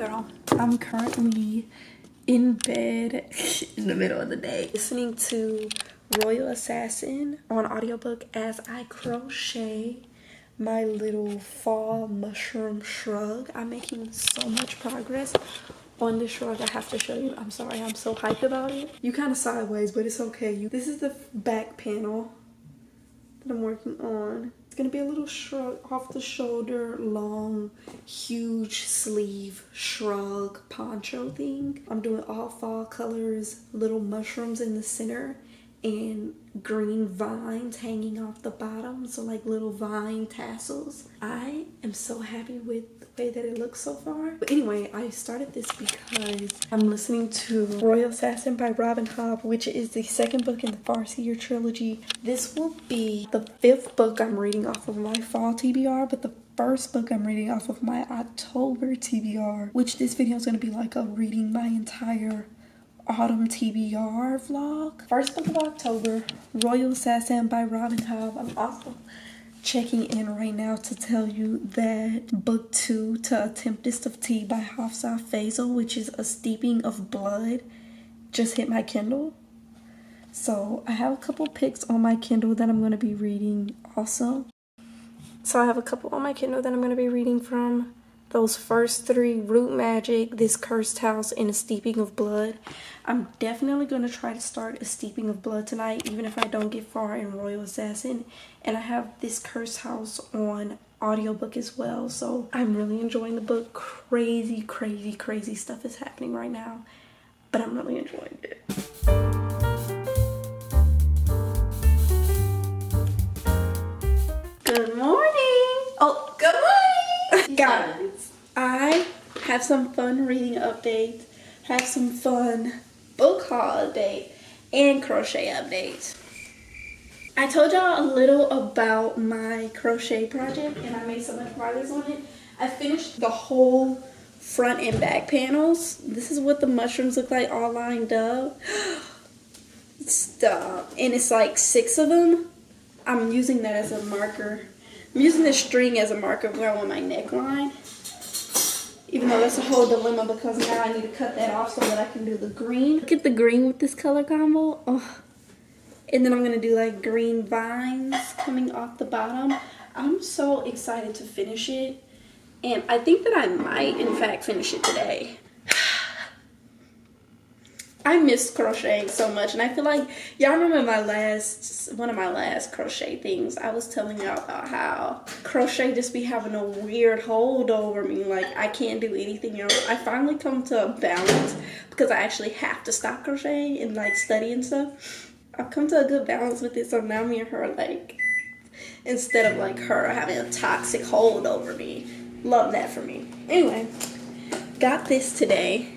girl. I'm currently in bed in the middle of the day listening to Royal Assassin on audiobook as I crochet my little fall mushroom shrug. I'm making so much progress on this shrug. I have to show you. I'm sorry, I'm so hyped about it. You kind of sideways, but it's okay. This is the back panel that I'm working on. It's gonna be a little shrug, off the shoulder, long, huge sleeve shrug poncho thing. I'm doing all fall colors, little mushrooms in the center, and green vines hanging off the bottom, so like little vine tassels. I am so happy with the way that it looks so far. But anyway, I started this because I'm listening to Royal Assassin by Robin Hobb, which is the second book in the Farseer trilogy. This will be the 5th book I'm reading off of my fall TBR, but the first book I'm reading off of my October TBR, which this video is going to be like a reading my entire autumn TBR vlog. First book of October, Royal Assassin by Robin Hobb. I'm also checking in right now to tell you that book 2, To A Tempest of Tea by Hafsa Faisal, which is a steeping of blood, just hit my Kindle. So I have a couple pics on my Kindle that I'm going to be reading also. So I have a couple on my Kindle that I'm going to be reading from. Those first 3, Root Magic, This Cursed House, and A Steeping of Blood. I'm definitely going to try to start A Steeping of Blood tonight, even if I don't get far in Royal Assassin. And I have This Cursed House on audiobook as well, so I'm really enjoying the book. Crazy, crazy, crazy stuff is happening right now, but I'm really enjoying it. Good morning! Oh, good morning! Guys, I have some fun reading updates, have some fun book haul update, and crochet updates. I told y'all a little about my crochet project and I made so much progress on it. I finished the whole front and back panels. This is what the mushrooms look like all lined up. Stop. And it's like 6 of them. I'm using that as a marker. I'm using this string as a marker where I want my neckline. Even though that's a whole dilemma because now I need to cut that off so that I can do the green. Look at the green with this color combo. Oh. And then I'm going to do like green vines coming off the bottom. I'm so excited to finish it. And I think that I might, in fact, finish it today. I miss crocheting so much. And I feel like, y'all remember one of my last crochet things. I was telling y'all about how crochet just be having a weird hold over me. Like, I can't do anything else. I finally come to a balance because I actually have to stop crocheting and like study and stuff. I've come to a good balance with it, so now me and her are like, instead of like her having a toxic hold over me. Love that for me. Anyway, got this today.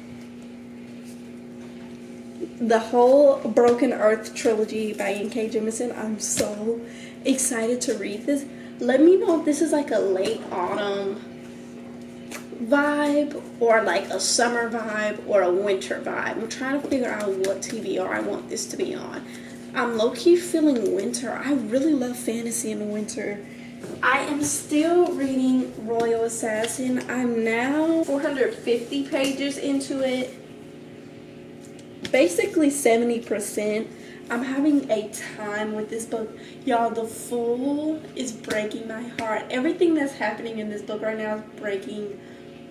The whole Broken Earth trilogy by N.K. Jemisin. I'm so excited to read this. Let me know if this is like a late autumn vibe or like a summer vibe or a winter vibe. I'm trying to figure out what TBR I want this to be on. I'm low-key feeling winter. I really love fantasy in the winter. I am still reading Royal Assassin. I'm now 450 pages into it. Basically 70%. I'm having a time with this book. Y'all, the Fool is breaking my heart. Everything that's happening in this book right now is breaking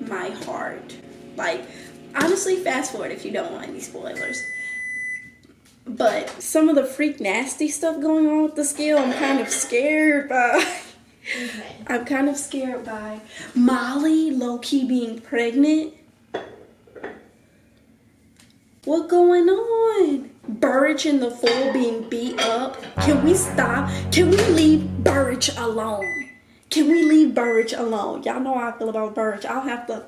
my heart. Like, honestly, fast forward if you don't want any spoilers. But some of the freak nasty stuff going on with the scale, I'm kind of scared by. Okay. I'm kind of scared by Molly low-key being pregnant. What going on? Burrage and the Fool being beat up. Can we stop? Can we leave Burrage alone? Can we leave Burrage alone? Y'all know how I feel about Burrage. I'll have to.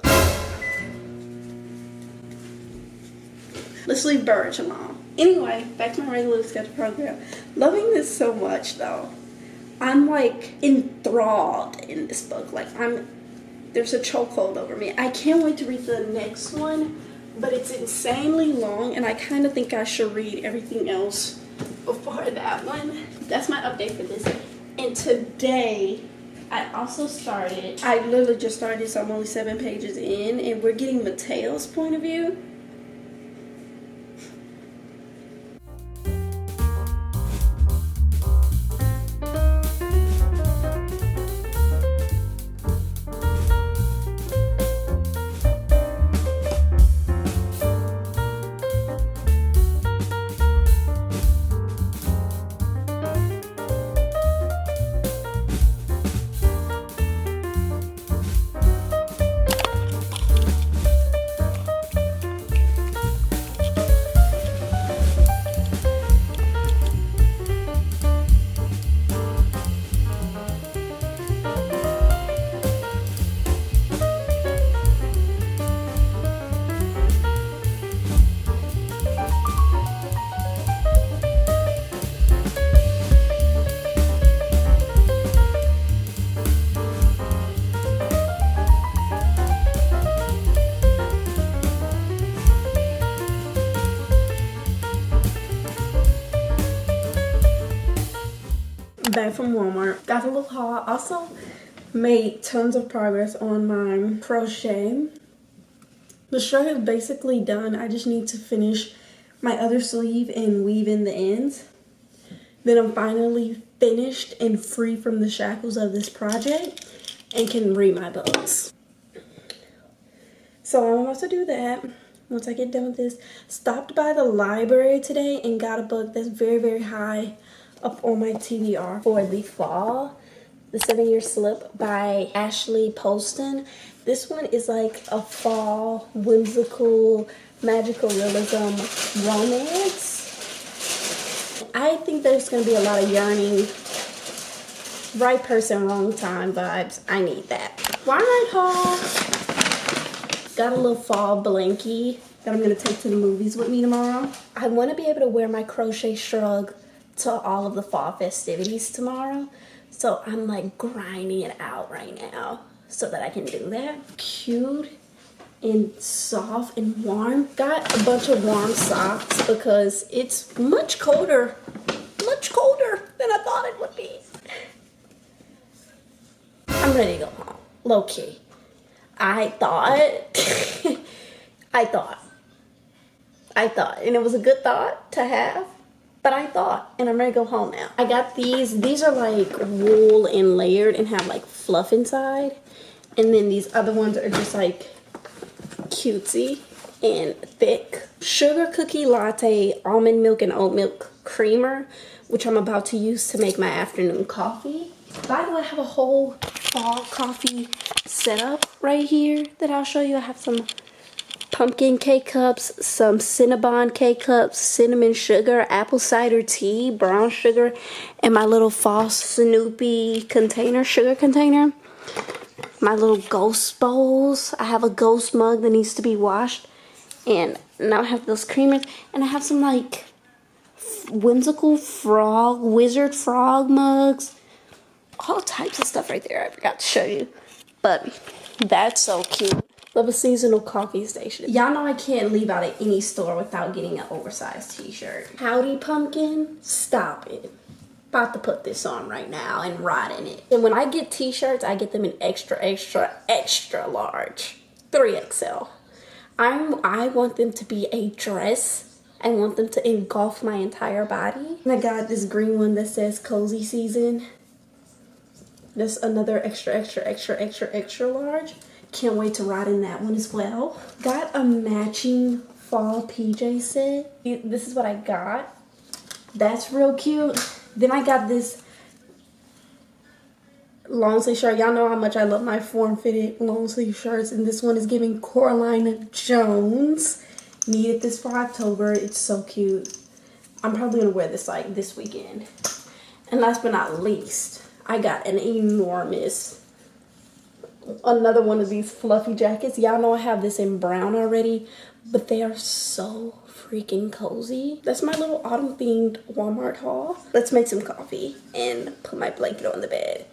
Let's leave Burrage alone. Anyway, back to my regular scheduled program. Loving this so much though. I'm like enthralled in this book. Like there's a chokehold over me. I can't wait to read the next one, but it's insanely long and I kind of think I should read everything else before that one. That's my update for this. And today I also started, I literally just started, so I'm only 7 pages in, and we're getting Mateo's point of view. Back from Walmart, got a little haul. Also made tons of progress on my crochet. The shirt is basically done. I just need to finish my other sleeve and weave in the ends. Then I'm finally finished and free from the shackles of this project and can read my books. So I'm about to do that. Once I get done with this, stopped by the library today and got a book that's very, very high up on my TBR for the fall. The 7-Year Slip by Ashley Poston. This one is like a fall, whimsical, magical realism romance. I think there's going to be a lot of yearning, right person, wrong time vibes. I need that. Walmart haul. Got a little fall blankie that I'm going to take to the movies with me tomorrow. I want to be able to wear my crochet shrug to all of the fall festivities tomorrow. So I'm like grinding it out right now so that I can do that. Cute and soft and warm. Got a bunch of warm socks because it's much colder than I thought it would be. I'm ready to go home, low key. I thought, and it was a good thought to have. But I thought, and I'm ready to go home now. I got these. These are like wool and layered and have like fluff inside. And then these other ones are just like cutesy and thick. Sugar cookie latte, almond milk and oat milk creamer, which I'm about to use to make my afternoon coffee. By the way, I have a whole fall coffee setup right here that I'll show you. I have some pumpkin K-cups, some Cinnabon K-cups, cinnamon sugar, apple cider tea, brown sugar, and my little false Snoopy container, sugar container. My little ghost bowls. I have a ghost mug that needs to be washed. And now I have those creamers. And I have some like whimsical frog, wizard frog mugs. All types of stuff right there. I forgot to show you. But that's so cute. Love a seasonal coffee station. Y'all know I can't leave out at any store without getting an oversized t-shirt. Howdy pumpkin, stop it. About to put this on right now and ride in it. And when I get t-shirts, I get them in extra, extra, extra large. 3XL. I want them to be a dress. I want them to engulf my entire body. And I got this green one that says cozy season. That's another extra, extra, extra, extra, extra large. Can't wait to ride in that one as well. Got a matching fall PJ set. This is what I got. That's real cute. Then I got this long sleeve shirt. Y'all know how much I love my form-fitted long sleeve shirts. And this one is giving Coraline Jones. Needed this for October. It's so cute. I'm probably going to wear this like this weekend. And last but not least, I got an enormous, another one of these fluffy jackets. Y'all know I have this in brown already, but they are so freaking cozy. That's my little autumn themed Walmart haul. Let's make some coffee and put my blanket on the bed.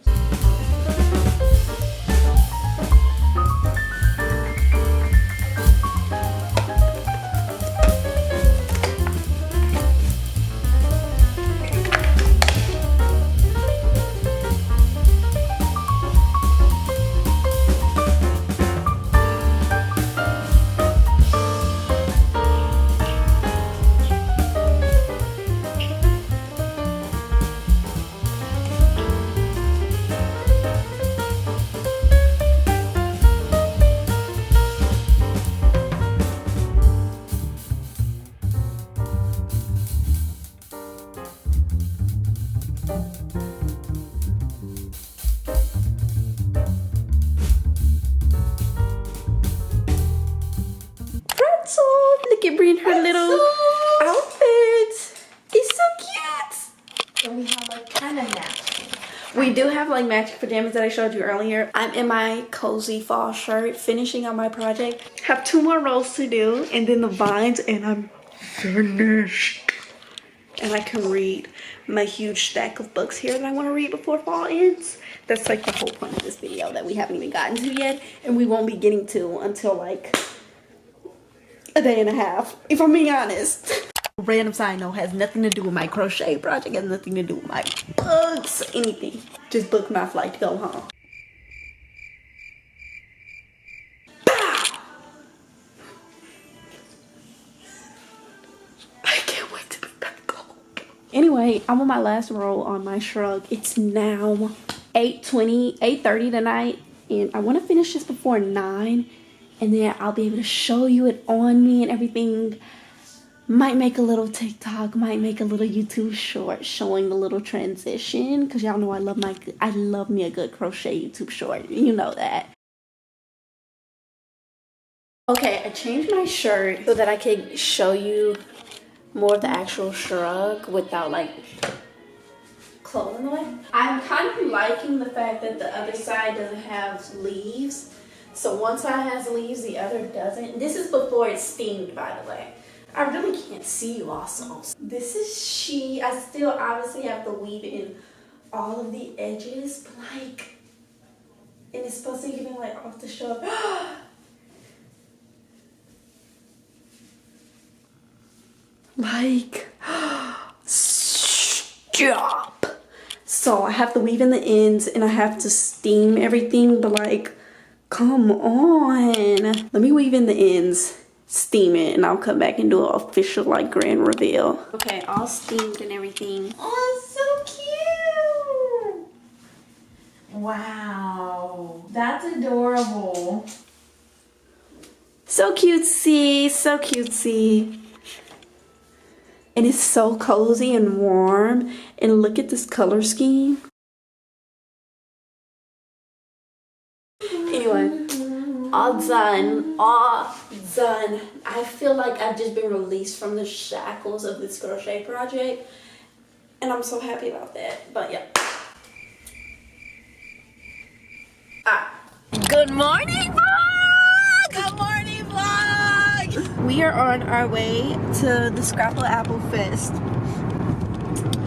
look at Brie in her little outfit. It's so cute. And we have like kind of matching. We do have like matching pajamas that I showed you earlier. I'm in my cozy fall shirt, finishing on my project. Have 2 more rows to do, and then the vines, and I'm finished. And I can read my huge stack of books here that I want to read before fall ends. That's like the whole point of this video that we haven't even gotten to yet, and we won't be getting to until like a day and a half, if I'm being honest. Random side note, has nothing to do with my crochet project, has nothing to do with my books, anything. Just booked my flight to go home. Bow! I can't wait to be back home. Anyway, I'm on my last row on my shrug. It's now 8:30 tonight, and I want to finish this before 9, and then I'll be able to show you it on me and everything. Might make a little TikTok, might make a little YouTube short showing the little transition, because y'all know I love me a good crochet YouTube short. You know that. Okay, I changed my shirt so that I could show you more of the actual shrug without like clothes in the way. I'm kind of liking the fact that the other side doesn't have leaves. So one side has leaves, the other doesn't. This is before it's steamed, by the way. I really can't see you also. This is she. I still obviously have to weave in all of the edges, but like, and it's supposed to give me like off the shoulder. Like, stop. So I have to weave in the ends and I have to steam everything, but like, come on. Let me weave in the ends, steam it, and I'll come back and do an official like grand reveal. Okay, all steamed and everything. Oh, it's so cute. Wow, that's adorable. So cutesy, so cutesy. And it's so cozy and warm. And look at this color scheme. Anyway, all done, all done. I feel like I've just been released from the shackles of this crochet project, and I'm so happy about that. But yeah. Good morning, vlog! Good morning, vlog! We are on our way to the Scrapple Apple Fest.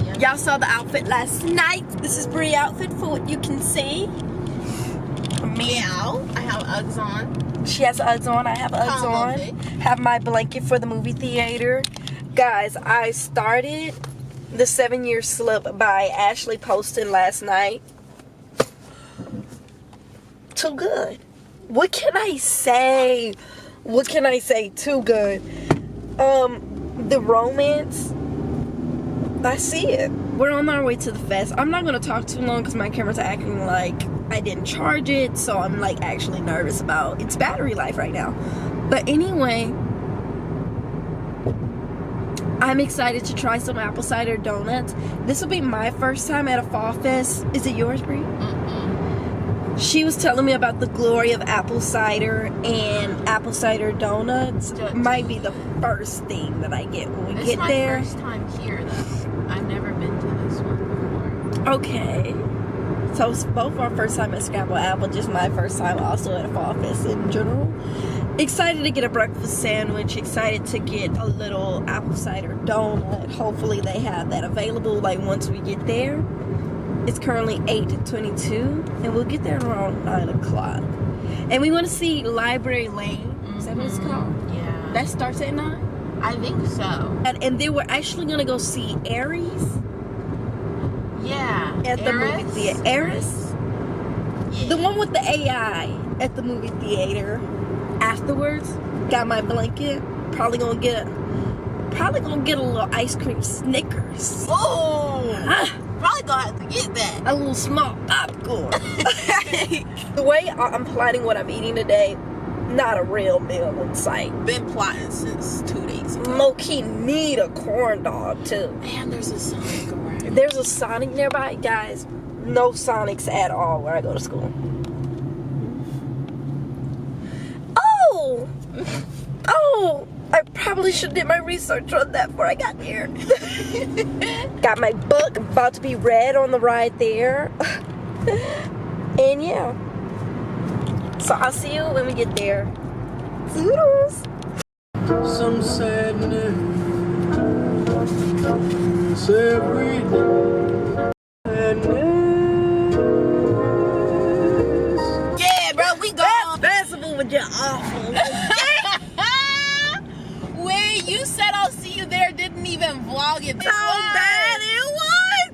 Yep. Y'all saw the outfit last night. This is Bree outfit for what you can see. Meow. I have Uggs on. She has Uggs on. I have Uggs on. Have my blanket for the movie theater. Guys, I started the 7-year slip by Ashley Poston last night. Too good. What can I say? What can I say? Too good. The romance, I see it. We're on our way to the fest. I'm not gonna talk too long because my camera's acting like I didn't charge it, so I'm like actually nervous about its battery life right now. But anyway, I'm excited to try some apple cider donuts. This will be my first time at a fall fest. Is it yours, Brie? She was telling me about the glory of apple cider, and apple cider donuts might be the first thing that I get when we get there. It's my first time here, though. I've never been to this one before. Okay. So it's both our first time at Scrapple Apple, just my first time also at a fall fest in general. Excited to get a breakfast sandwich, excited to get a little apple cider donut. Hopefully they have that available like once we get there. It's currently 8:22, and we'll get there around 9 o'clock. And we want to see Library Lane. Is that what it's called? Yeah. That starts at 9? I think so. And then we're actually going to go see Aries. Yeah. At the movie theater. Aries? Yeah. The one with the AI at the movie theater. Afterwards, got my blanket. Probably gonna get a little ice cream Snickers. Oh! Probably gonna have to get that. A little small popcorn. The way I'm planning what I'm eating today, not a real meal in sight. Been plotting since 2 days ago. Low-key need a corn dog too. Man, there's a Sonic around. There's a Sonic nearby. Guys, no Sonics at all where I go to school. Oh! I probably should did my research on that before I got here. Got my book about to be read on the ride there. And yeah. So I'll see you when we get there. Toodles. Some sadness every day. Yeah, bro, we gone. Festival was just awful. Wait, you said I'll see you there, didn't even vlog it. So bad it was.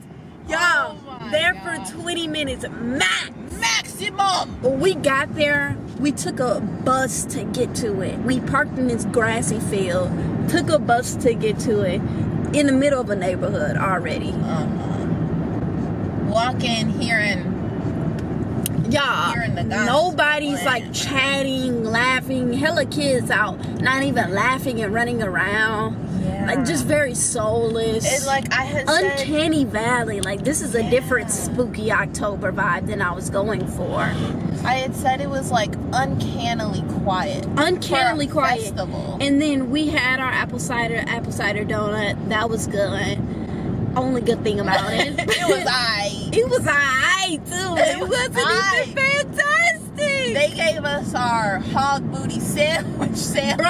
Y'all, Oh my there gosh. for 20 minutes max. Maximum. When we got there, we took a bus to get to it. We parked in this grassy field, took a bus to get to it, in the middle of a neighborhood already. Walking, hearing Y'all, the gospel. nobody's like chatting, laughing, hella kids out, not even laughing and running around. Yeah. Like just very soulless. It's like I had said. Uncanny Valley. Like this is a different spooky October vibe than I was going for. I had said it was like uncannily quiet. Uncannily for a quiet. Festival. And then we had our apple cider donut. That was good. Only good thing about it. It was aight. It was alright too. It wasn't aight. even fantastic. They gave us our hog booty sandwich sample.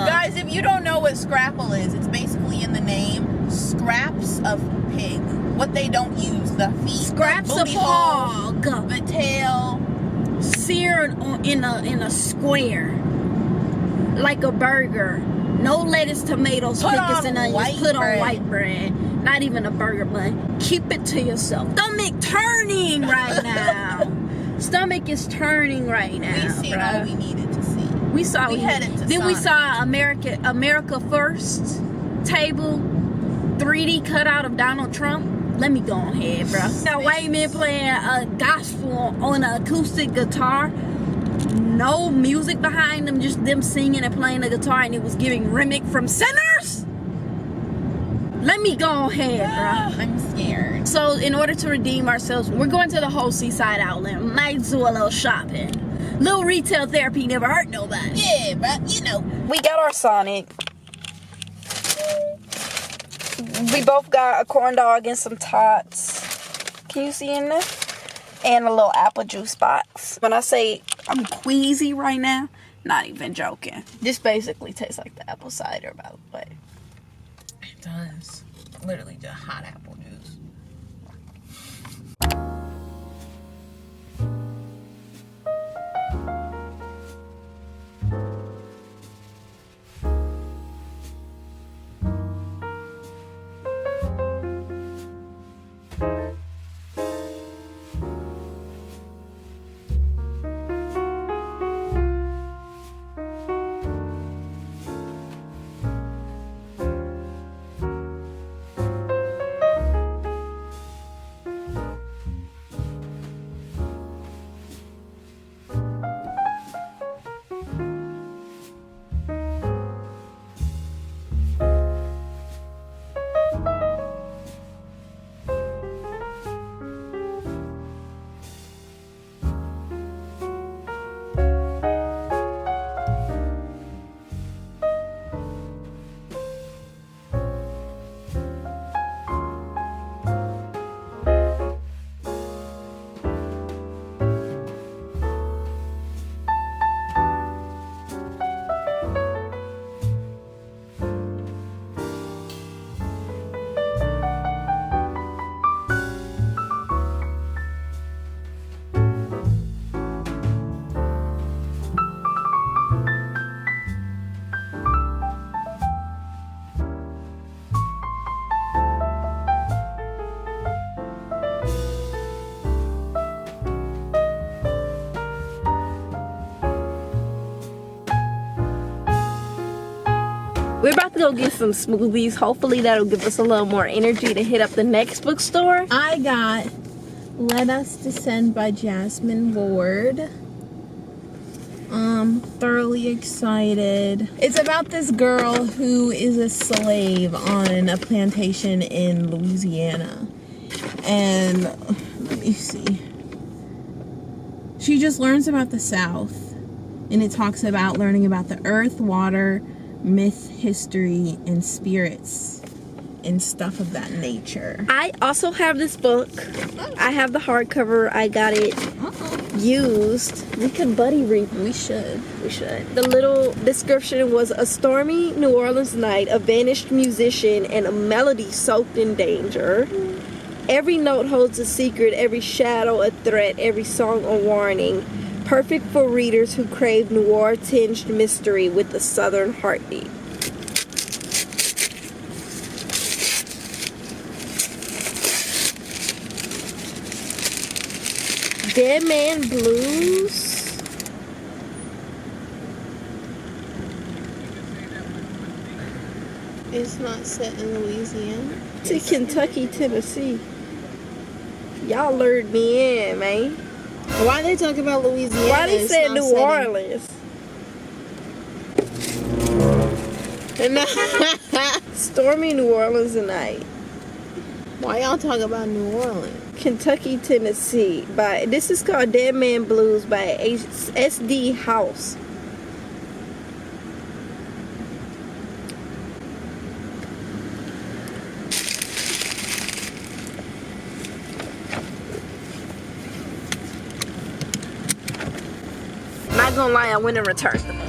Guys, if you don't know what scrapple is, it's basically in the name, scraps of pig. What they don't use, the feet, Scraps the of booty hole, hog. the tail. Seared in a square. Like a burger. No lettuce, tomatoes, Put pickles, on and onions. white Put bread. on white bread. Not even a burger bun. Keep it to yourself. Stomach turning right now. Stomach is turning right now. We seen bruh. all we needed to see. We saw. We headed to Then we Sonic. saw America First table, 3D cutout of Donald Trump. Let me go ahead, bro. Now white men playing a gospel on an acoustic guitar. No music behind them, just them singing and playing the guitar, and it was giving Remick from Sinners. Let me go ahead, bro. I'm scared. So in order to redeem ourselves, we're going to the whole Seaside Outlet. Might do a little shopping. Little retail therapy never hurt nobody. Yeah, but you know. We got our Sonic. We both got a corn dog and some tots. Can you see in there? And a little apple juice box. When I say I'm queasy right now, not even joking. This basically tastes like the apple cider, by the way. It does. Literally just hot apple juice. We're about to go get some smoothies. Hopefully that'll give us a little more energy to hit up the next bookstore. I got Let Us Descend by Jasmine Ward. Thoroughly excited. It's about this girl who is a slave on a plantation in Louisiana. And let me see. She just learns about the South And it talks about learning about the earth, water, myth, history, and spirits and stuff of that nature. I also have this book. I have the hardcover. I got it used. We could buddy read. We should. We should. The little description was a stormy New Orleans night, a vanished musician, and a melody soaked in danger. Every note holds a secret, every shadow a threat, every song a warning. Perfect for readers who crave noir-tinged mystery with a southern heartbeat. Dead Man Blues. It's not set in Louisiana. It's in Kentucky, Tennessee. Y'all lured me in, man. Why they talk about Louisiana? Why they said New Orleans? Stormy New Orleans tonight. Why y'all talk about New Orleans? Kentucky, Tennessee. This is called Dead Man Blues by S.D. House. Not gonna lie, I went and returned the book.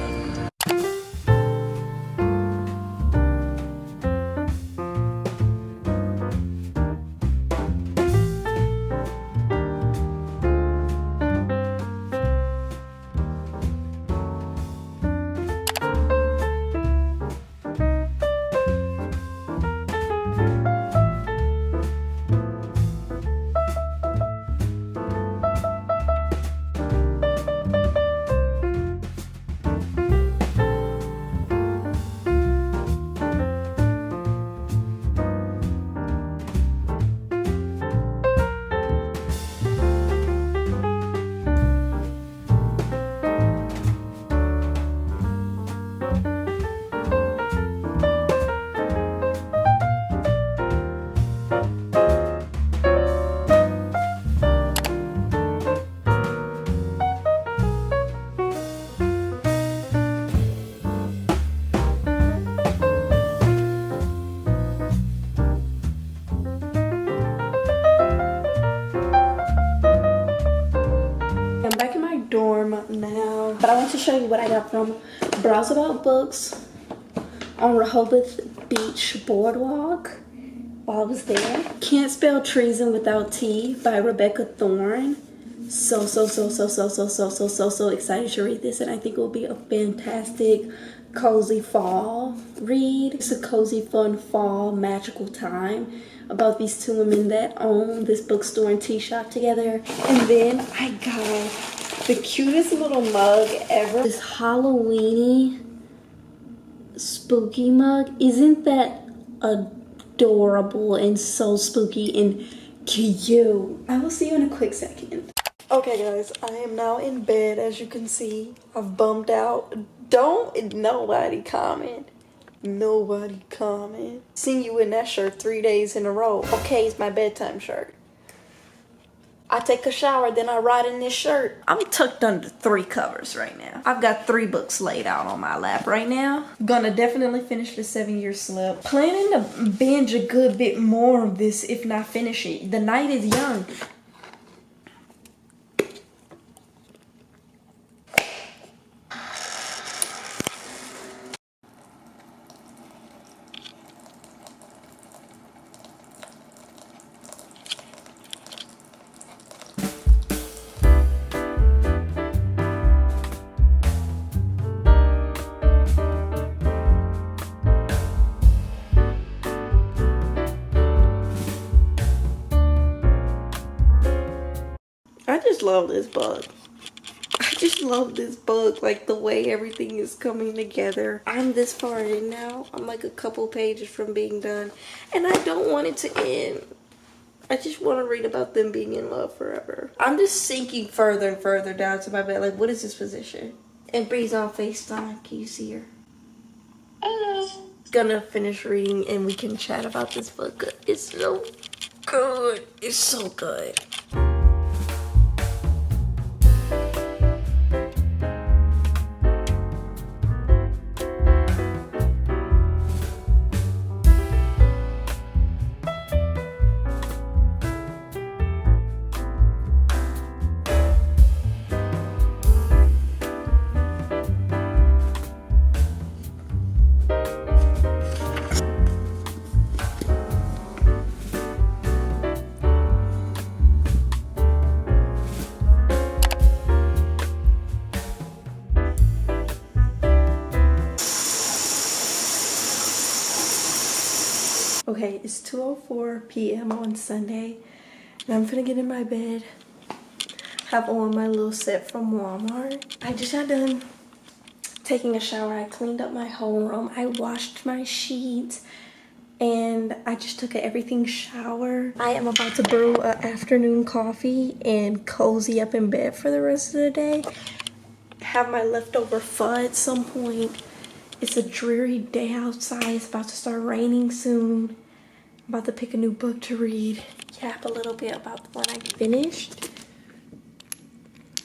Now, but I want to show you what I got from Browse About Books on Rehoboth Beach Boardwalk while I was there. Can't Spell Treason Without T by Rebecca Thorne. So excited to read this, and I think it will be a fantastic cozy fall read. It's a cozy, fun fall magical time about these two women that own this bookstore and tea shop together. And then I got the cutest little mug ever. This Halloweeny spooky mug. Isn't that adorable and so spooky and cute? I will see you in a quick second. Okay guys, I am now in bed. As you can see, I've bummed out. Don't nobody comment. Nobody comment. Seen you in that shirt 3 days in a row. Okay, it's my bedtime shirt. I take a shower, then I ride in this shirt. I'm tucked under 3 covers right now. I've got 3 books laid out on my lap right now. Gonna definitely finish the 7-year slip. Planning to binge a good bit more of this, if not finish it. The night is young. I just love this book. I just love this book, like the way everything is coming together. I'm this far in now. I'm like a couple pages from being done, and I don't want it to end. I just want to read about them being in love forever. I'm just sinking further and further down to my bed. Like, what is this position? And Bree's on FaceTime. Can you see her? Hello. Gonna finish reading and we can chat about this book. It's so good. It's so good. Okay, it's 2:04 p.m. on Sunday, and I'm gonna get in my bed, have on my little set from Walmart. I just got done taking a shower. I cleaned up my whole room. I washed my sheets, and I just took an everything shower. I am about to brew an afternoon coffee and cozy up in bed for the rest of the day. Have my leftover pho at some point. It's a dreary day outside. It's about to start raining soon. I'm about to pick a new book to read. Yap a little bit about the one I finished,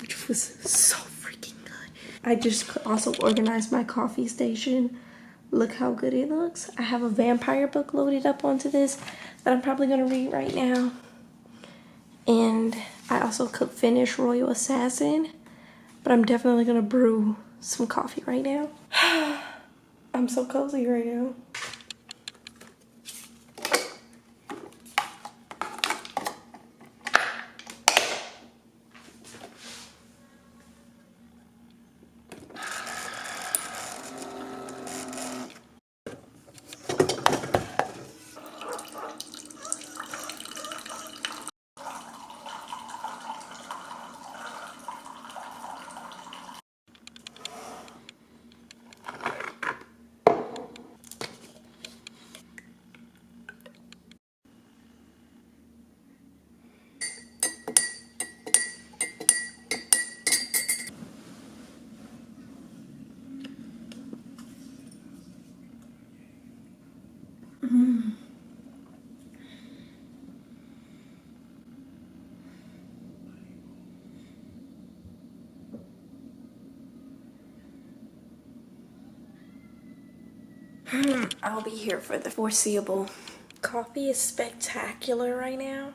which was so freaking good. I just also organized my coffee station. Look how good it looks. I have a vampire book loaded up onto this that I'm probably gonna read right now. And I also could finish Royal Assassin, but I'm definitely gonna brew some coffee right now. I'm so cozy right now. I'll be here for the foreseeable. Coffee is spectacular right now.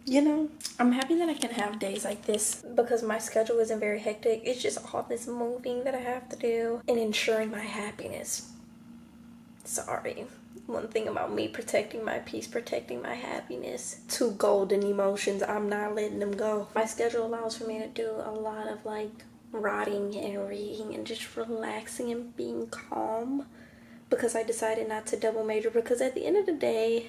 You know, I'm happy that I can have days like this because my schedule isn't very hectic. It's just all this moving that I have to do and ensuring my happiness. Sorry. One thing about me, protecting my peace, protecting my happiness. Two golden emotions, I'm not letting them go. My schedule allows for me to do a lot of like writing and reading and just relaxing and being calm because I decided not to double major, because at the end of the day,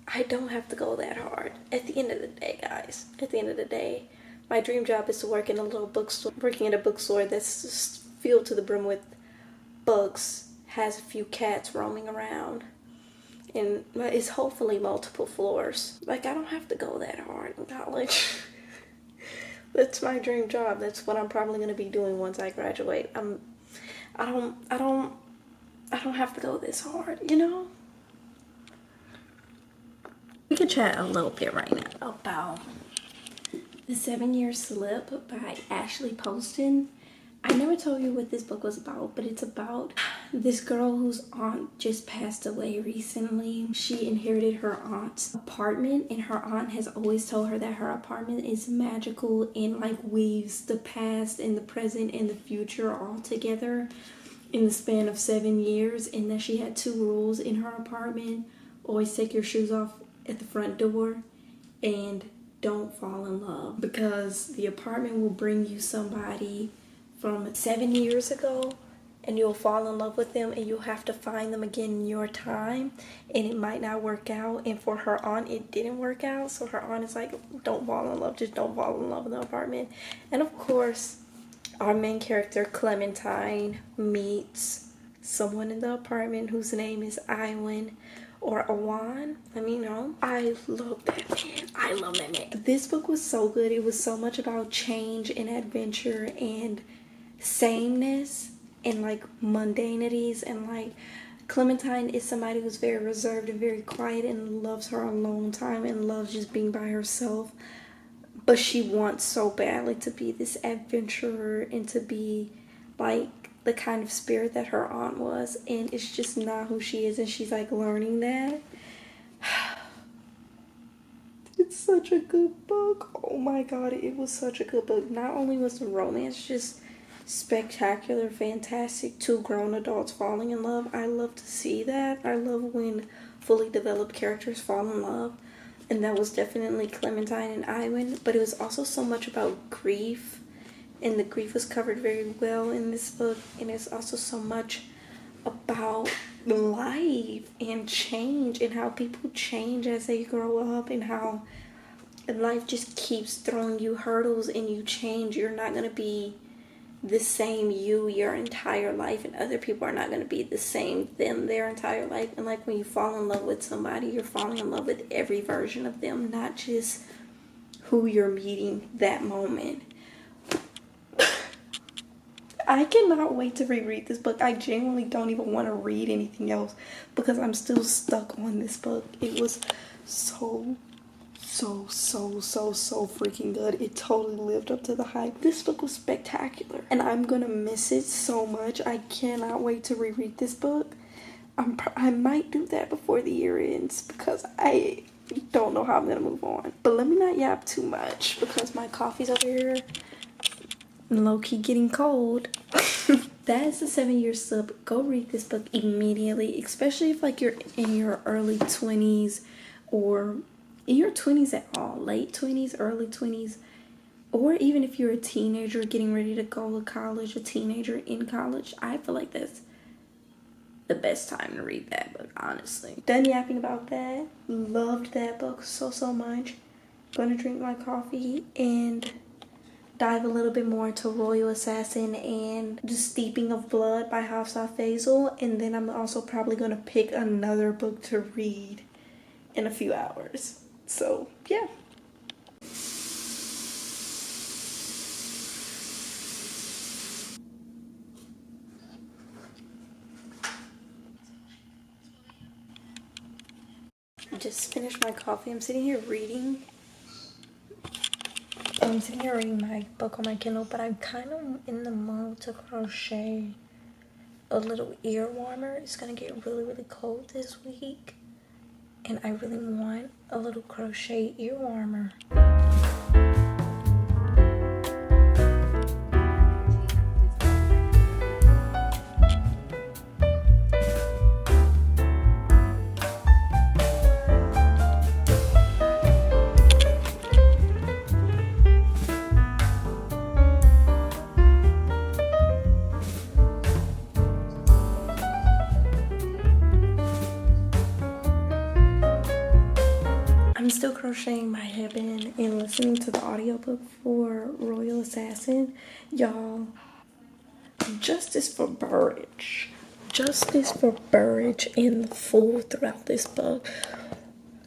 I don't have to go that hard. At the end of the day, guys, at the end of the day, my dream job is to work in a little bookstore, working at a bookstore that's just filled to the brim with books, has a few cats roaming around, and it's hopefully multiple floors. Like, I don't have to go that hard in college. That's my dream job. That's what I'm probably going to be doing once I graduate. I don't have to go this hard, you know? We could chat a little bit right now about The 7-Year Slip by Ashley Poston. I never told you what this book was about, but it's about this girl whose aunt just passed away recently. She inherited her aunt's apartment, and her aunt has always told her that her apartment is magical and like weaves the past and the present and the future all together in the span of 7 years, and that she had 2 rules in her apartment. Always take your shoes off at the front door, and don't fall in love, because the apartment will bring you somebody from 7 years ago and you'll fall in love with them, and you'll have to find them again in your time, and it might not work out. And for her aunt, it didn't work out, so her aunt is like, don't fall in love, just don't fall in love with the apartment. And of course, our main character Clementine meets someone in the apartment whose name is Iwan or Awan. Let me know. I love that man. I love that man. This book was so good. It was so much about change and adventure and sameness and like mundanities, and like Clementine is somebody who's very reserved and very quiet and loves her alone time and loves just being by herself, but she wants so badly to be this adventurer and to be like the kind of spirit that her aunt was, and it's just not who she is, and she's like learning that. It's such a good book. Oh my god, it was such a good book. Not only was the romance just spectacular, fantastic, 2 grown adults falling in love. I love to see that. I love when fully developed characters fall in love, and that was definitely Clementine and Iwan. But it was also so much about grief and the grief was covered very well in this book. And it's also so much about life and change, and how people change as they grow up, and how life just keeps throwing you hurdles and you change. You're not going to be the same you your entire life, and other people are not going to be the same them their entire life. And like when you fall in love with somebody, you're falling in love with every version of them, not just who you're meeting that moment. I cannot wait to reread this book. I genuinely don't even want to read anything else because I'm still stuck on this book. It was so freaking good. It totally lived up to the hype. This book was spectacular, and I'm gonna miss it so much. I cannot wait to reread this book. I might do that before the year ends because I don't know how I'm gonna move on. But let me not yap too much because my coffee's over here low-key getting cold. That is the 7-year slip. Go read this book immediately, especially if like you're in your early 20s, or in your 20s at all, late 20s, early 20s, or even if you're a teenager getting ready to go to college, a teenager in college. I feel like that's the best time to read that book, honestly. Done yapping about that. Loved that book so much. Gonna drink my coffee and dive a little bit more into Royal Assassin and The Steeping of Blood by Hafsah Faisal, and then I'm also probably gonna pick another book to read in a few hours. So yeah. Just finished my coffee. I'm sitting here reading. I'm sitting here reading my book on my Kindle, but I'm kind of in the mood to crochet a little ear warmer. It's gonna get really cold this week, and I really want a little crochet ear warmer. I'm still crocheting my headband and listening to the audiobook for Royal Assassin. Y'all, justice for Burrage. Justice for Burrage in full throughout this book.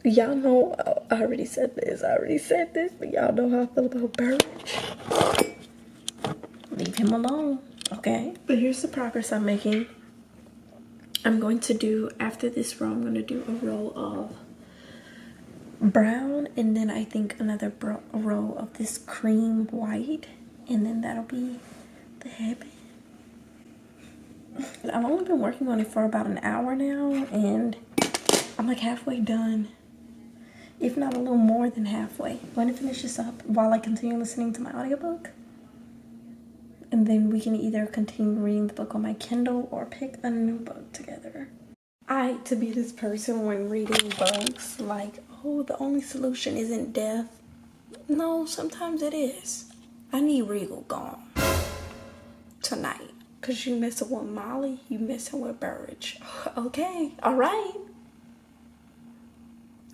Y'all know, I already said this, but y'all know how I feel about Burrage. Leave him alone, okay? But here's the progress I'm making. I'm going to do, after this row, I'm going to do a row of brown, and then I think another row of this cream white, and then that'll be the headband. I've only been working on it for about an hour now, and I'm like halfway done, if not a little more than halfway. I'm going to finish this up while I continue listening to my audiobook, and then we can either continue reading the book on my Kindle or pick a new book together. I hate to be this person when reading books, like, oh, the only solution isn't death. No, sometimes it is. I need Regal gone tonight. Because you messing with Molly, you messing with Burrage. Okay, all right.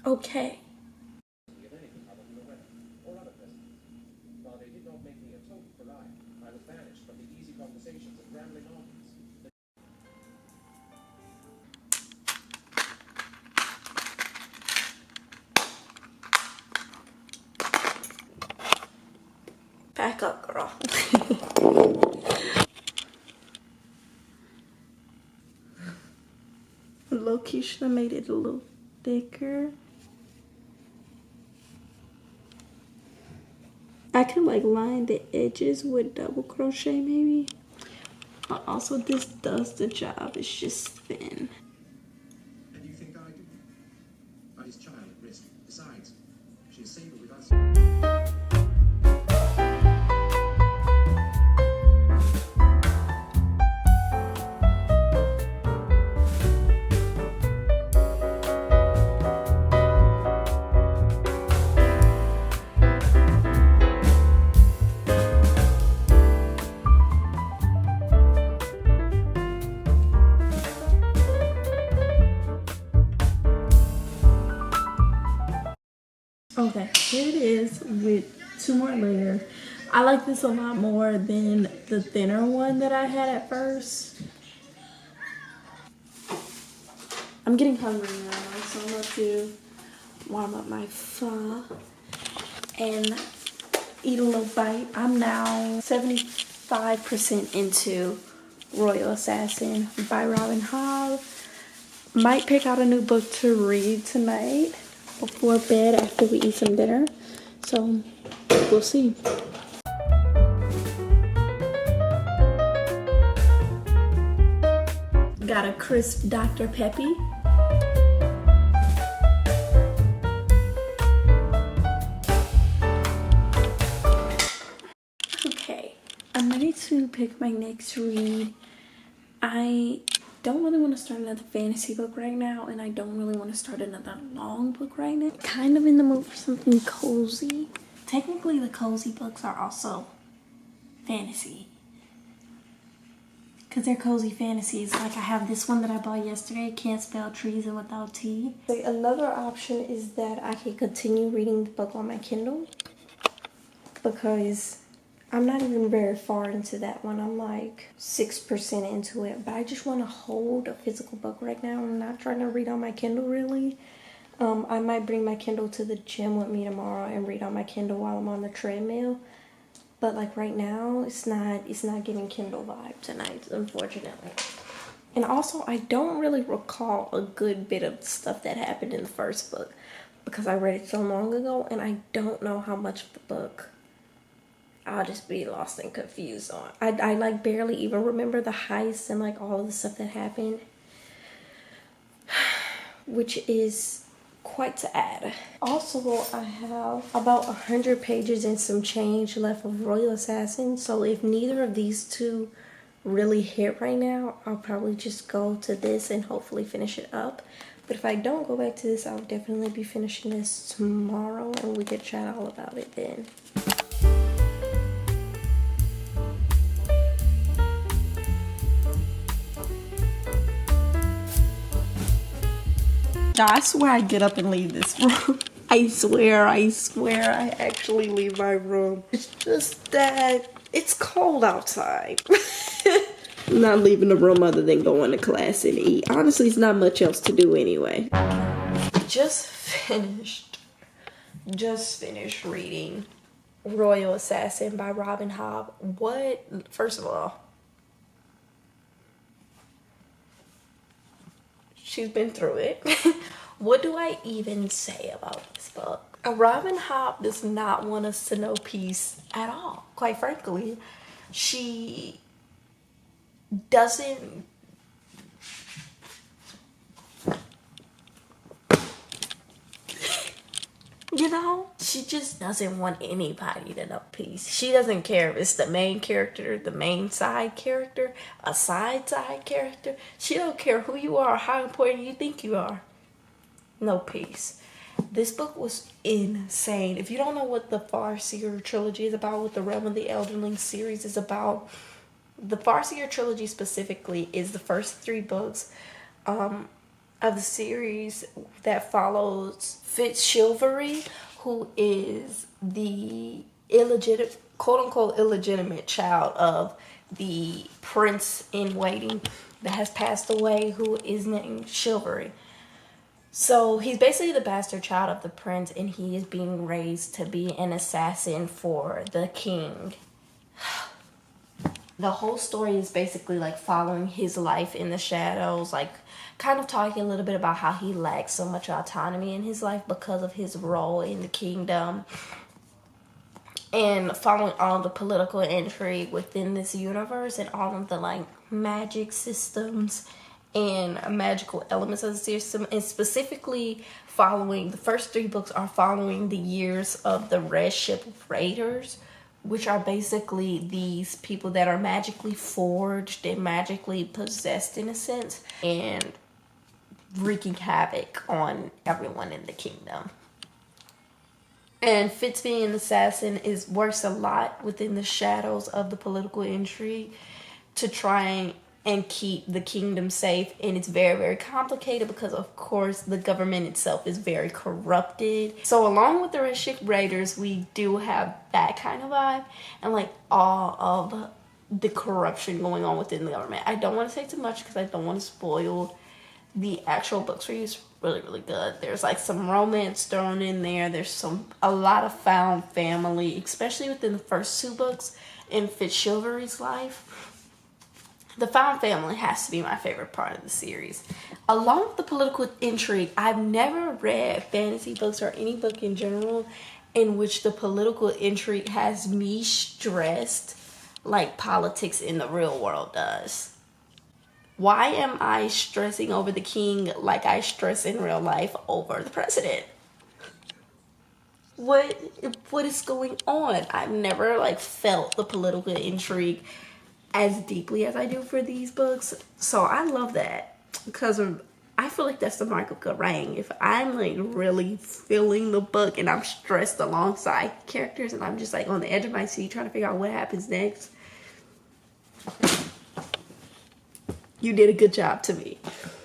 Okay. Back up, girl. Low-key should have made it a little thicker. I could like line the edges with double crochet maybe. But also this does the job. It's just thin. And you think I do? But his child at risk. Besides, she's safer with us. Okay, here it is with 2 more layers. I like this a lot more than the thinner one that I had at first. I'm getting hungry now, so I'm going to warm up my pho and eat a little bite. I'm now 75% into Royal Assassin by Robin Hobb. Might pick out a new book to read tonight before bed after we eat some dinner. So we'll see. Got a crisp Dr. Peppy. Okay, I'm ready to pick my next read. I don't really want to start another fantasy book right now, and I don't really want to start another long book right now. Kind of in the mood for something cozy. Technically, the cozy books are also fantasy, because they're cozy fantasies. Like I have this one that I bought yesterday, Can't Spell Treason Without T. Another option is that I can continue reading the book on my Kindle, because I'm not even very far into that one. I'm like 6% into it, but I just want to hold a physical book right now. I'm not trying to read on my Kindle really. I might bring my Kindle to the gym with me tomorrow and read on my Kindle while I'm on the treadmill. But like right now, it's not giving Kindle vibe tonight, unfortunately. And also, I don't really recall a good bit of stuff that happened in the first book because I read it so long ago, and I don't know how much of the book I'll just be lost and confused on. I like barely even remember the heist and like all of the stuff that happened, which is quite sad. Also, I have about 100 pages and some change left of Royal Assassin, so if neither of these two really hit right now, I'll probably just go to this and hopefully finish it up. But if I don't go back to this, I'll definitely be finishing this tomorrow, and we could chat all about it then. I swear I get up and leave this room. I swear I actually leave my room. It's just that it's cold outside. I'm not leaving the room other than going to class and eat. Honestly, it's not much else to do anyway. Just finished reading Royal Assassin by Robin Hobb. First of all, she's been through it. What do I even say about this book? Robin Hobb does not want us to know peace at all. Quite frankly, she doesn't. She just doesn't want anybody to know peace. She doesn't care if it's the main character, the main side character, a side character. She don't care who you are or how important you think you are. No peace. This book was insane. If you don't know what the Farseer trilogy is about, what the Realm of the Elderling series is about, the Farseer trilogy specifically is the first 3 books of the series that follows Fitzchivalry, who is the quote-unquote illegitimate child of the prince in waiting that has passed away, who is named Chivalry. So he's basically the bastard child of the prince, and he is being raised to be an assassin for the king. The whole story is basically like following his life in the shadows, like kind of talking a little bit about how he lacks so much autonomy in his life because of his role in the kingdom, and following all the political intrigue within this universe and all of the like magic systems and magical elements of the system, and specifically following the first 3 books are following the years of the Red Ship Raiders, which are basically these people that are magically forged and magically possessed in a sense, and wreaking havoc on everyone in the kingdom. And Fitz being an assassin works a lot within the shadows of the political intrigue to try and keep the kingdom safe. And it's very, very complicated because, of course, the government itself is very corrupted. So along with the Red Ship Raiders, we do have that kind of vibe and like all of the corruption going on within the government. I don't want to say too much because I don't want to spoil the actual books for you. It's really, really good. There's like some romance thrown in there. There's a lot of found family, especially within the first 2 books in Fitzchivalry's life. The found family has to be my favorite part of the series. Along with the political intrigue, I've never read fantasy books or any book in general in which the political intrigue has me stressed like politics in the real world does. Why am I stressing over the king like I stress in real life over the president? What is going on? I've never like felt the political intrigue as deeply as I do for these books. So I love that because I feel like that's the mark of good writing. If I'm like really feeling the book and I'm stressed alongside characters and I'm just like on the edge of my seat trying to figure out what happens next, you did a good job to me.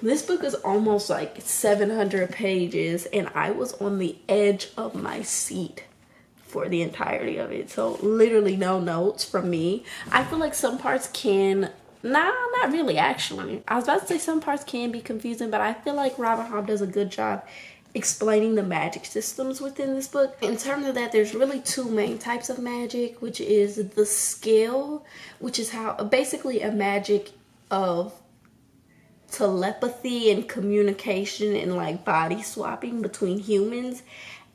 This book is almost like 700 pages and I was on the edge of my seat for the entirety of it. So literally no notes from me. I feel like some parts can, not really actually. I was about to say some parts can be confusing, but I feel like Robert Hobb does a good job explaining the magic systems within this book. In terms of that, there's really 2 main types of magic, which is the skill, which is how basically a magic of telepathy and communication and like body swapping between humans,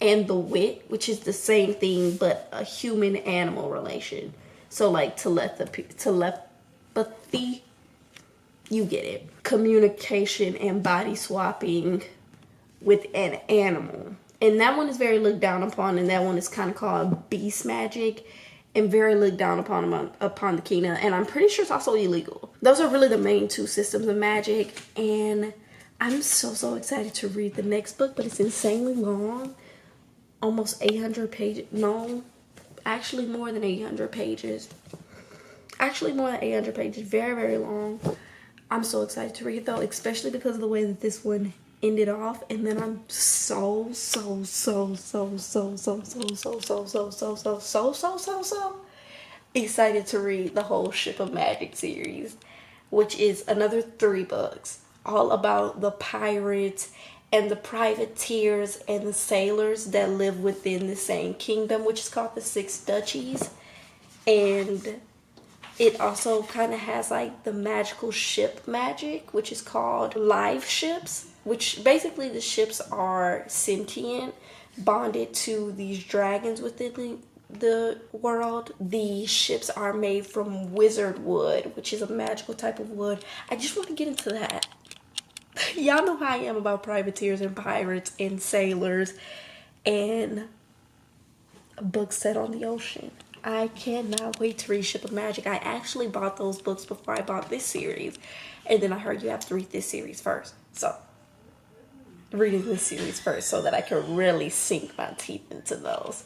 and the wit, which is the same thing but a human animal relation. So like telepathy, you get it, communication and body swapping with an animal. And that one is very looked down upon, and that one is kind of called beast magic and very looked down upon the kingdom, and I'm pretty sure it's also illegal. Those are really the main 2 systems of magic, and I'm so excited to read the next book, but it's insanely long, almost 800 pages. No, actually more than 800 pages. Very, very long. I'm so excited to read it though, especially because of the way that this one ended off, and then I'm so excited to read the whole Ship of Magic series, which is another 3 books all about the pirates and the privateers and the sailors that live within the same kingdom, which is called the 6 Duchies. And it also kind of has like the magical ship magic, which is called live ships, which basically the ships are sentient, bonded to these dragons within the world. The ships are made from wizard wood, which is a magical type of wood. I just want to get into that. Y'all know how I am about privateers and pirates and sailors and books set on the ocean. I cannot wait to read Ship of Magic. I actually bought those books before I bought this series, and then I heard you have to read this series first. So reading this series first so that I can really sink my teeth into those.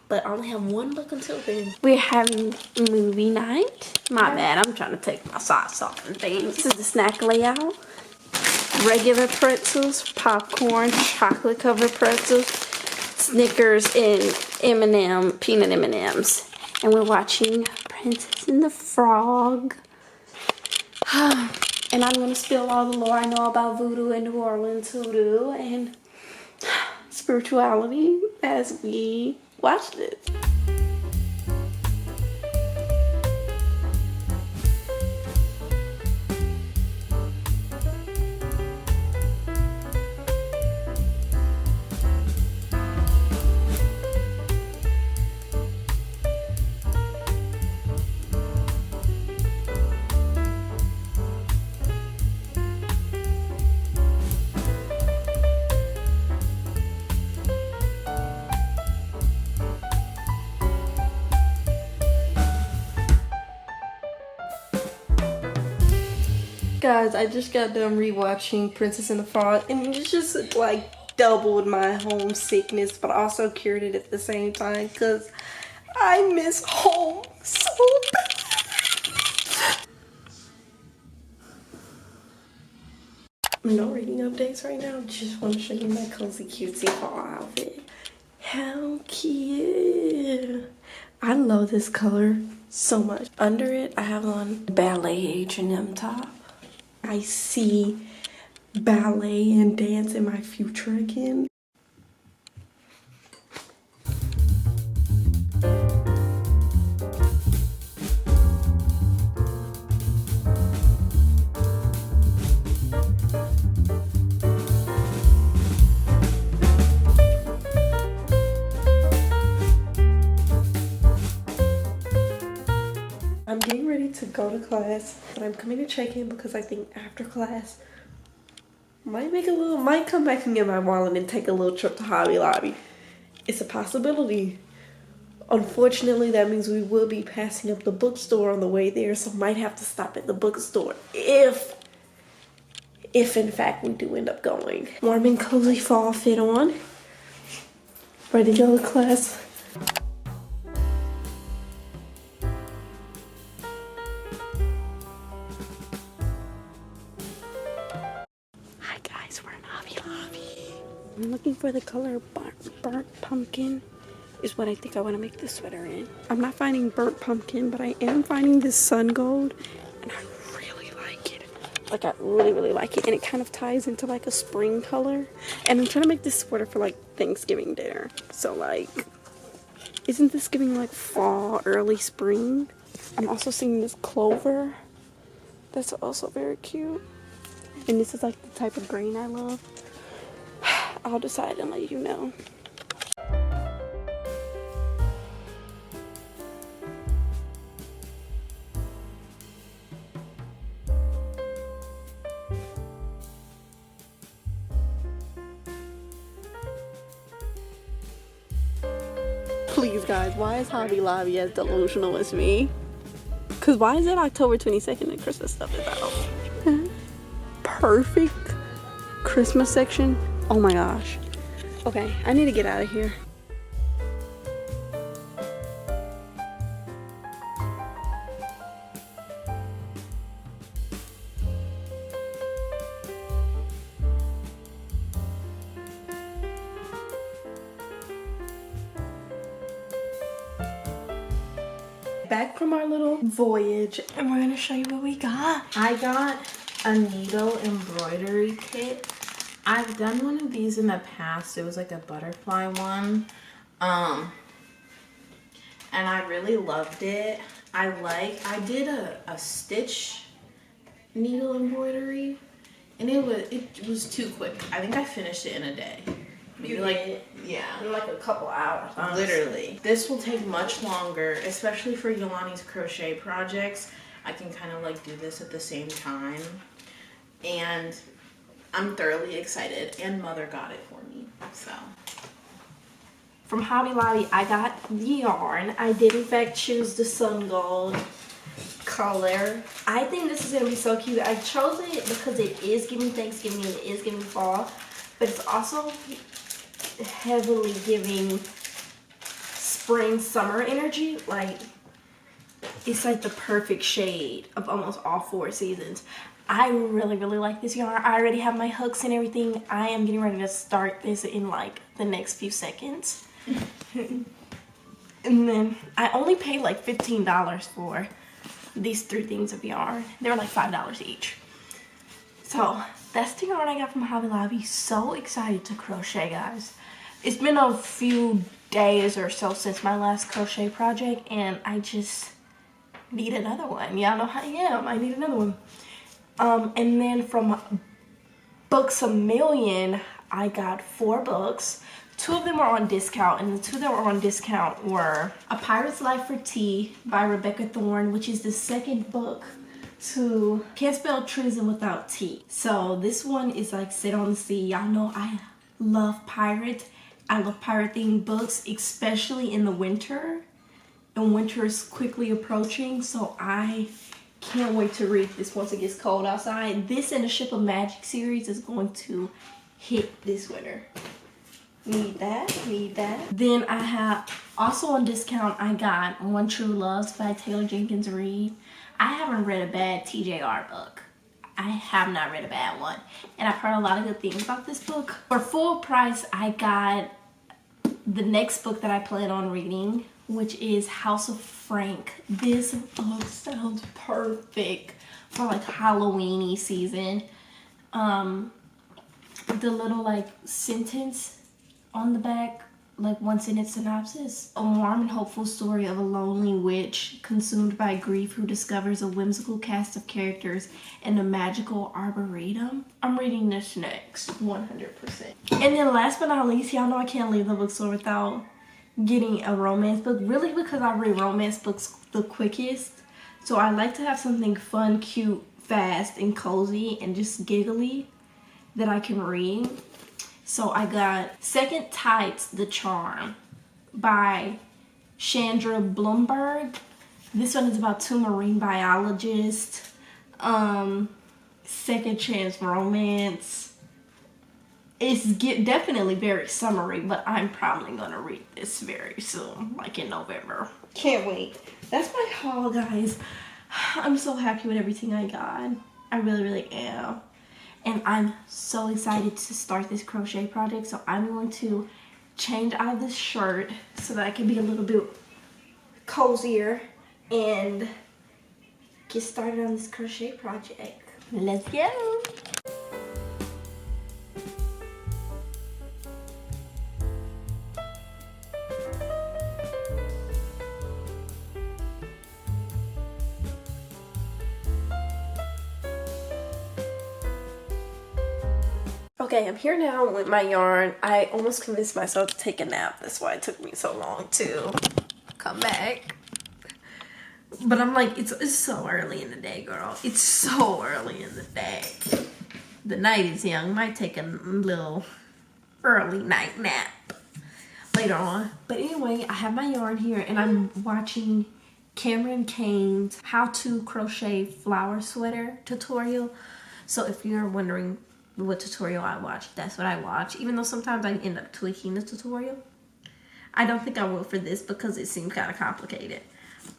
But I only have 1 book until then. We're having movie night. My bad, I'm trying to take my socks off and things. This is the snack layout. Regular pretzels, popcorn, chocolate covered pretzels, Snickers, and peanut M&Ms. And we're watching Princess and the Frog. And I'm going to spill all the lore I know about voodoo and New Orleans hoodoo and spirituality as we watch this. Guys, I just got done rewatching Princess and the Frog, and it just like doubled my homesickness, but also cured it at the same time because I miss home so bad. no reading updates right now. Just want to show you my cozy cutesy fall outfit. How cute. I love this color so much. Under it, I have on ballet H&M top. I see ballet and dance in my future again. I'm getting ready to go to class, but I'm coming to check in because I think after class might come back and get my wallet and take a little trip to Hobby Lobby. It's a possibility. Unfortunately, that means we will be passing up the bookstore on the way there, so might have to stop at the bookstore if in fact we do end up going. Warm and cozy fall fit on. Ready to go to class. Hi guys, we're in Hobby Lobby. I'm looking for the color burnt pumpkin is what I think I want to make this sweater in. I'm not finding burnt pumpkin, but I am finding this sun gold, and I really like it. Like, I really like it, and it kind of ties into like a spring color. And I'm trying to make this sweater for like Thanksgiving dinner. So like, isn't this giving like fall, early spring? I'm also seeing this clover. That's also very cute. And this is like the type of green I love. I'll decide and let you know. Please guys, why is Hobby Lobby as delusional as me? Cause why is it October 22nd and Christmas stuff is out? Perfect Christmas section. Oh my gosh. Okay, I need to get out of here. Back from our little voyage, and we're gonna show you what we got. I got a needle embroidery kit. I've done one of these in the past. It was like a butterfly one. And I really loved it. I did a stitch needle embroidery, and it was too quick. I think I finished it in a day. Maybe In like a couple hours. Honestly. Literally. This will take much longer, especially for Yolani's crochet projects. I can kind of like do this at the same time. And I'm thoroughly excited, and Mother got it for me, so. From Hobby Lobby, I got the yarn. I did in fact choose the sun gold color. I think this is gonna be so cute. I chose it because it is giving Thanksgiving and it is giving fall, but it's also heavily giving spring summer energy. Like, it's like the perfect shade of almost all 4 seasons. I really like this yarn. I already have my hooks and everything. I am getting ready to start this in like the next few seconds. And then I only paid like $15 for these 3 things of yarn. They were like $5 each. So that's the yarn I got from Hobby Lobby. So excited to crochet, guys. It's been a few days or so since my last crochet project, and I just need another one. Y'all know how I am. I need another one. And then from Books A Million, I got 4 books. 2 of them were on discount, and the 2 that were on discount were A Pirate's Life for Tea by Rebecca Thorne, which is the second book to Can't Spell Treason Without Tea. So this one is like set on the sea. Y'all know I love pirate. I love pirate themed books, especially in the winter. And winter is quickly approaching, so I can't wait to read this once it gets cold outside. This and the Ship of Magic series is going to hit this winter. Need that, need that. Then I have, also on discount, I got One True Loves by Taylor Jenkins Reid. I haven't read a bad TJR book. I have not read a bad one, and I've heard a lot of good things about this book. For full price, I got the next book that I plan on reading, which is House of Frank. This book sounds perfect for like Halloween-y season. The little like sentence on the back, like one sentence synopsis. A warm and hopeful story of a lonely witch consumed by grief who discovers a whimsical cast of characters in a magical arboretum. I'm reading this next, 100%. And then last but not least, y'all know I can't leave the bookstore without getting a romance book. Really, because I read romance books the quickest. So I like to have something fun, cute, fast, and cozy, and just giggly that I can read. So I got Second Types The Charm by Chandra Blumberg. This one is about two marine biologists. Second chance romance. It's definitely very summery, but I'm probably gonna read this very soon, like in November. Can't wait. That's my haul, guys. I'm so happy with everything I got. I really, really am. And I'm so excited to start this crochet project. So I'm going to change out of this shirt so that I can be a little bit cozier and get started on this crochet project. Let's go. Okay, I'm here now with my yarn. I almost convinced myself to take a nap. That's why it took me so long to come back. But I'm like, it's so early in the day, girl. It's so early in the day. The night is young. Might take a little early night nap later on. But anyway, I have my yarn here and I'm watching Cameron Kane's How to Crochet Flower Sweater tutorial. So if you're wondering what tutorial I watch, that's what I watch, even though sometimes I end up tweaking the tutorial. I don't think I will for this because it seems kind of complicated,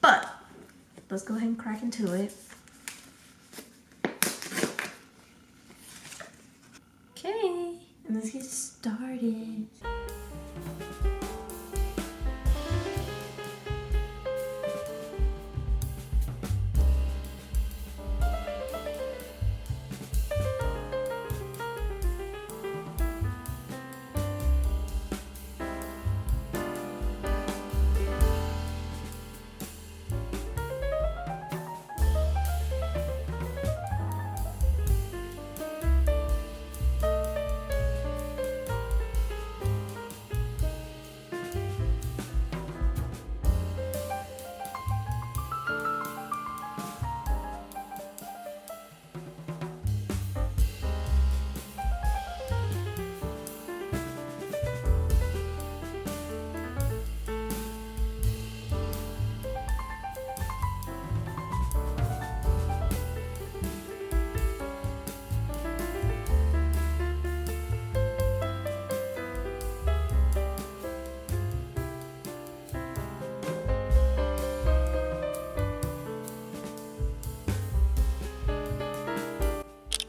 but let's go ahead and crack into it. Okay, and let's get started.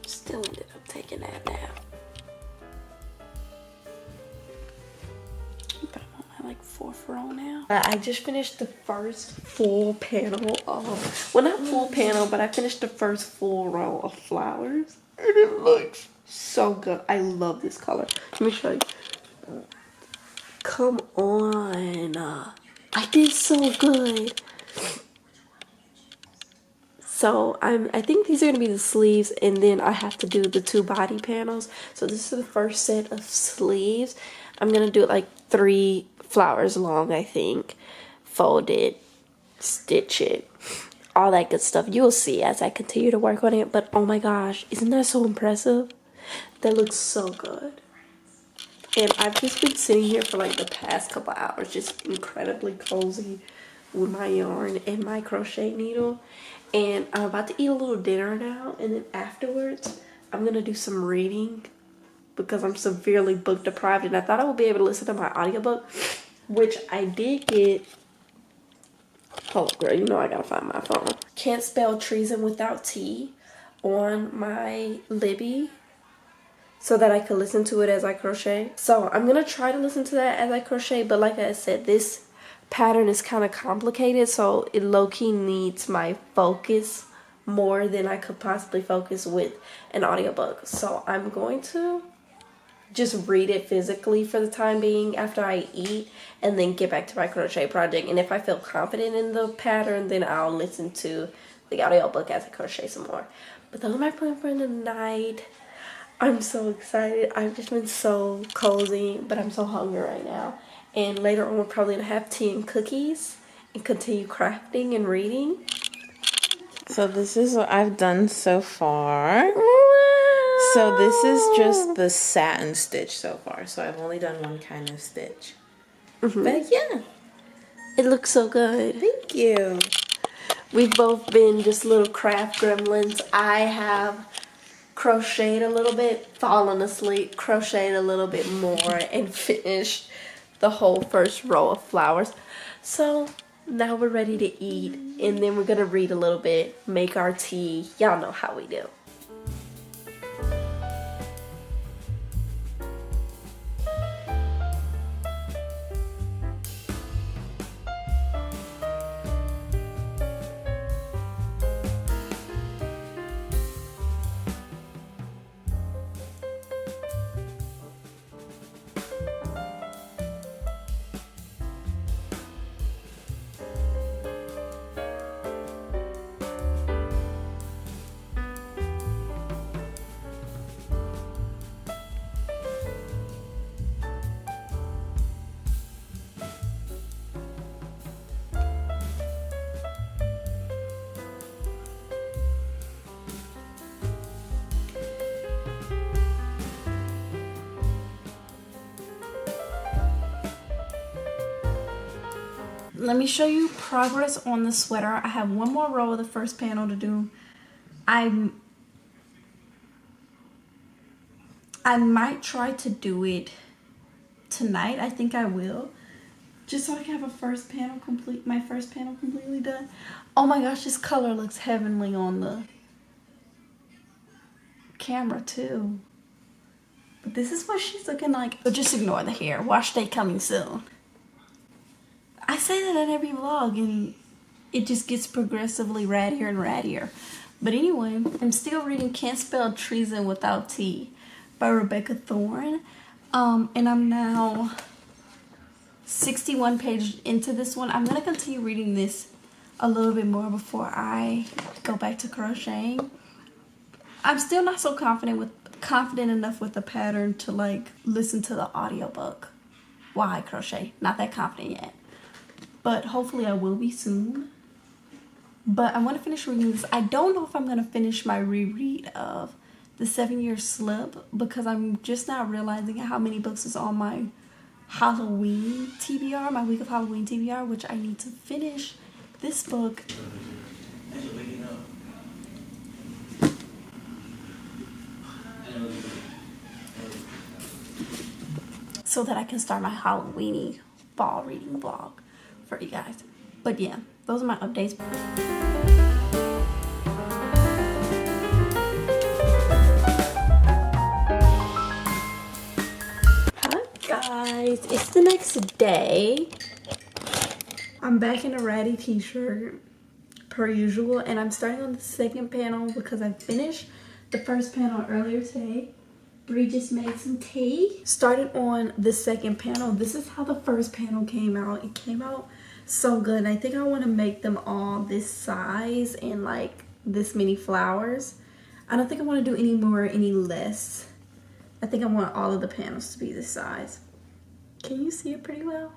Still ended up taking that nap. But I'm on my like 4th row now. I just finished the first full panel of, well, not full panel, but I finished the first full row of flowers. And it looks so good. I love this color. Let me show you. Come on. I did so good. So I think these are gonna be the sleeves, and then I have to do the 2 body panels. So this is the first set of sleeves. I'm gonna do it like 3 flowers long, I think. Fold it, stitch it, all that good stuff. You'll see as I continue to work on it. But oh my gosh, isn't that so impressive? That looks so good. And I've just been sitting here for like the past couple hours, just incredibly cozy with my yarn and my crochet needle. And I'm about to eat a little dinner now, and then afterwards I'm gonna do some reading because I'm severely book deprived, and I thought I would be able to listen to my audiobook, which I did get. Oh girl, you know I gotta find my phone. Can't Spell Treason Without T on my Libby so that I could listen to it as I crochet. So I'm gonna try to listen to that as I crochet, but like I said, this pattern is kind of complicated, so it low-key needs my focus more than I could possibly focus with an audiobook. So I'm going to just read it physically for the time being after I eat, and then get back to my crochet project. And if I feel confident in the pattern, then I'll listen to the audiobook as I crochet some more. But those are my plans for the night. I'm so excited. I've just been so cozy, but I'm so hungry right now. And later on, we're probably gonna have tea and cookies and continue crafting and reading. So this is what I've done so far. So this is just the satin stitch so far. So I've only done one kind of stitch. But yeah. It looks so good. Thank you. We've both been just little craft gremlins. I have crocheted a little bit, fallen asleep, crocheted a little bit more, and finished the whole first row of flowers. So now we're ready to eat, and then we're gonna read a little bit, make our tea. Y'all know how we do. Let me show you progress on the sweater. I have one more row of the first panel to do. I might try to do it tonight. I think I will. Just so I can have a first panel complete, my first panel completely done. Oh my gosh, this color looks heavenly on the camera too. But this is what she's looking like. But just ignore the hair. Wash day coming soon. I say that in every vlog, and it just gets progressively rattier and rattier. But anyway, I'm still reading Can't Spell Treason Without T by Rebecca Thorne. And I'm now 61 pages into this one. I'm going to continue reading this a little bit more before I go back to crocheting. I'm still not so confident enough with the pattern to like listen to the audiobook while I crochet. Not that confident yet. But hopefully I will be soon. But I want to finish reading this. I don't know if I'm going to finish my reread of The 7-Year Slip, because I'm just now realizing how many books is on my Halloween TBR, my week of Halloween TBR, which I need to finish this book. So that I can start my Halloweeny fall reading vlog for you guys. But yeah, those are my updates. Hi guys, it's the next day. I'm back in a ratty t-shirt per usual, and I'm starting on the second panel because I finished the first panel earlier today. Bree just made some tea. Started on the second panel. This is how the first panel came out. It came out so good. I think I want to make them all this size and like this many flowers. I don't think I want to do any more or any less. I think I want all of the panels to be this size. Can you see it pretty well?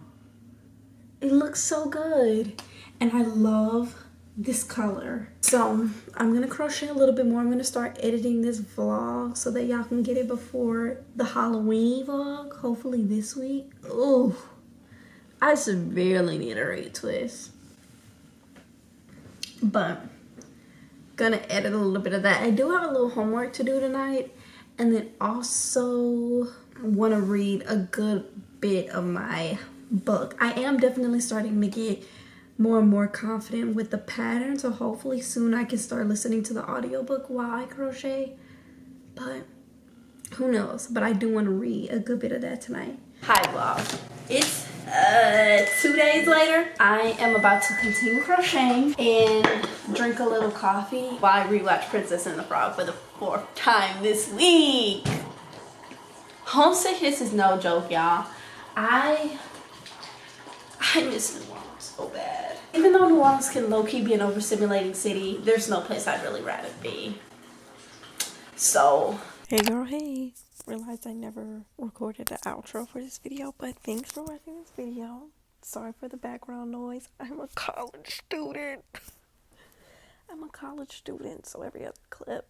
It looks so good. And I love this color. So I'm gonna crochet a little bit more. I'm gonna start editing this vlog so that y'all can get it before the Halloween vlog, hopefully this week. Oh, I severely need a retwist, but gonna edit a little bit of that. I do have a little homework to do tonight, and then also want to read a good bit of my book. I am definitely starting to get more and more confident with the pattern, so hopefully soon I can start listening to the audiobook while I crochet. But who knows? But I do want to read a good bit of that tonight. Hi vlog. It's 2 days later. I am about to continue crocheting and drink a little coffee while I rewatch Princess and the Frog for the 4th time this week. Homesickness is no joke, y'all. I miss New Orleans so bad. Even though New Orleans can low-key be an overstimulating city, there's no place I'd really rather be. So, hey girl, hey. Realized I never recorded the outro for this video, but thanks for watching this video. Sorry for the background noise. I'm a college student. So every other clip,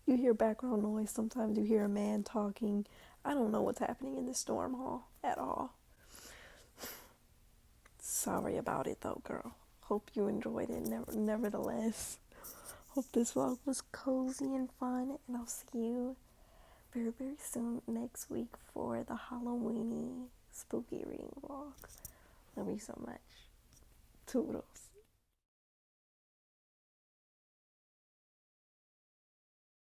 you hear background noise. Sometimes you hear a man talking. I don't know what's happening in this dorm hall at all. Sorry about it though, girl. Hope you enjoyed it nevertheless. Hope this vlog was cozy and fun, and I'll see you very, very soon next week for the Halloweeny spooky reading vlog. Love you so much. Toodles.